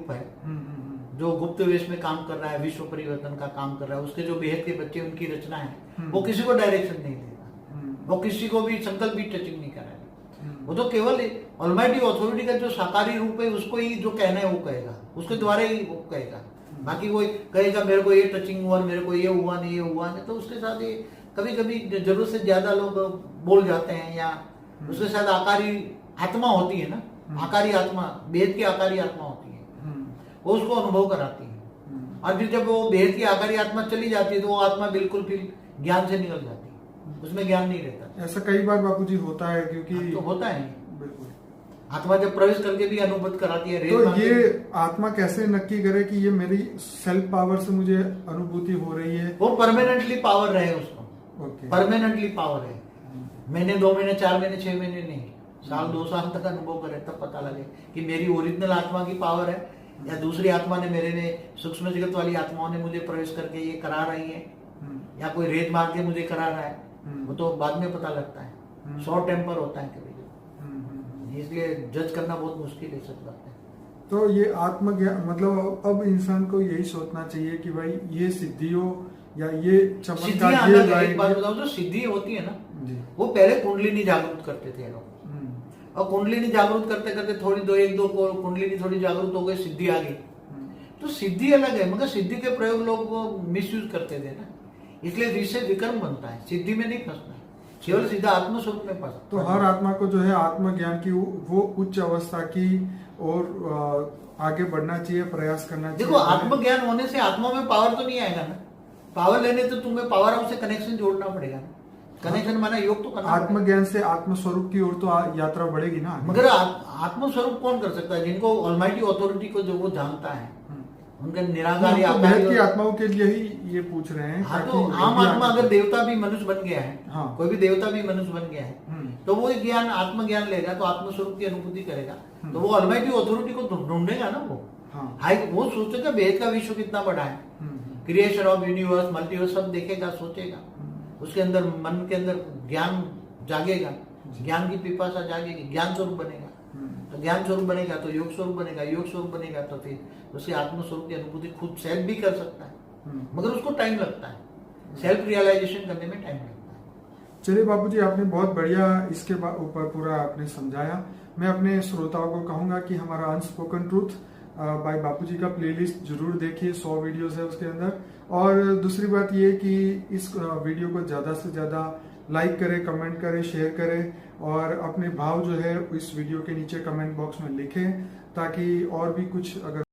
Group है जो गुप्त वेश में काम कर रहा है, विश्व परिवर्तन का काम कर रहा है, उसके जो बेहद के बच्चे उनकी रचना है, वो किसी को डायरेक्शन नहीं देगा, वो किसी को भी संकल्प भी टचिंग नहीं कराएगा। वो तो केवल ऑलमाइटी अथॉरिटी का जो साकारी रूप है उसको ही जो कहना है वो कहेगा, उसके द्वारा ही वो कहेगा। बाकी कोई कहेगा मेरे को ये टचिंग हुआ, मेरे को ये हुआ नहीं, ये हुआ नहीं, तो उसके साथ ये कभी कभी जरूरत से ज्यादा लोग बोल जाते हैं, या उसके साथ आकारी आत्मा होती है ना, आकारी आत्मा, बेहद की आकारी आत्मा होती है, वो उसको अनुभव कराती है। और फिर जब वो बेहद की आकारी आत्मा चली जाती है तो वो आत्मा बिल्कुल फिर ज्ञान से निकल जाती है, उसमें ज्ञान नहीं रहता। ऐसा कई बार बापूजी होता है, क्योंकि तो होता है बिल्कुल आत्मा जब प्रवेश करके भी अनुभव कराती है। तो ये आत्मा कैसे नक्की करे कि ये मेरी सेल्फ पावर से मुझे अनुभूति हो रही है? वो परमानेंटली पावर रहे उसको, परमानेंटली पावर है, महीने 2 महीने 4 महीने 6 महीने नहीं, साल 2 साल तक अनुभव करे, तब पता लगे कि मेरी ओरिजिनल आत्मा की पावर है या दूसरी आत्मा ने, मेरे ने सूक्ष्म जगत वाली आत्माओं ने मुझे प्रवेश करके ये करा रही है, या कोई रेत मार के मुझे करा रहा है, वो तो बाद में पता लगता है। शॉर्ट टेम्पर होता है कभी, इसलिए जज करना बहुत मुश्किल है सब बात है। तो ये आत्मज्ञान मतलब अब इंसान को यही सोचना चाहिए कि भाई ये सिद्धियों या ये चमत्कार, ये एक बात बताओ, जो सिद्धि होती है ना, वो पहले कुंडलिनी जागरूक करते थे लोग, और कुंडलिनी जागरूक करते करते थोड़ी एक दो कुंडलिनी थोड़ी जागरूक हो गई, सिद्धि आ गई। तो सिद्धि अलग है, मगर सिद्धि के प्रयोग लोग मिसयूज करते थे ना, इसलिए जिससे विक्रम बनता है, सिद्धि में नहीं फंसना, केवल सीधा आत्मस्वरूप में फंसता। तो हर आत्मा को जो है आत्मज्ञान की वो उच्च अवस्था की और आगे बढ़ना चाहिए, प्रयास करना चाहिए। देखो आत्मज्ञान होने से आत्मा में पावर तो नहीं आएगा ना, पावर लेने तो तुम्हें पावर हाउस से कनेक्शन जोड़ना पड़ेगा ना, कनेक्शन माना योग तो करना। आत्मज्ञान से आत्मस्वरूप की ओर तो यात्रा बढ़ेगी ना। मगर आत्मस्वरूप कौन कर सकता है? जिनको ऑलमाइटी अथॉरिटी को जो वो जानता है, उनके निराकारी की आत्माओं के लिए ही ये पूछ रहे हैं। हाँ, तो आम आत्मा अगर देवता भी मनुष्य बन गया है, हाँ, कोई भी देवता भी मनुष्य बन गया है, तो वो ज्ञान आत्मज्ञान लेगा तो आत्मस्वरूप की अनुभूति करेगा, तो वो ऑलमाइटी अथॉरिटी को ढूंढेगा ना वो। हाँ, वो सोचेगा वेद का विश्व कितना बड़ा है, क्रिएशन ऑफ यूनिवर्स, मल्टीवर्स सब देखेगा, सोचेगा, उसके अंदर मन के अंदर ज्ञान जागेगा, ज्ञान की पिपासा जागेगी, ज्ञान स्वरूप बनेगा, तो ज्ञान स्वरूप बनेगा तो योग स्वरूप बनेगा, योग स्वरूप बनेगा तो फिर उसके आत्मस्वरूप की अनुभूति खुद सेल्फ भी कर सकता है, मगर उसको टाइम लगता है, सेल्फ रियलाइजेशन करने में टाइम लगता है। चलिए बापूजी, आपने बहुत बढ़िया इसके ऊपर पूरा आपने समझाया। मैं अपने श्रोताओं को कहूंगा कि हमारा अनस्पोकन ट्रूथ बाय बापूजी का प्लेलिस्ट जरूर देखिए, 100 वीडियोस है उसके अंदर। और दूसरी बात ये कि इस वीडियो को ज्यादा से ज्यादा लाइक करें, कमेंट करें, शेयर करें, और अपने भाव जो है इस वीडियो के नीचे कमेंट बॉक्स में लिखें, ताकि और भी कुछ अगर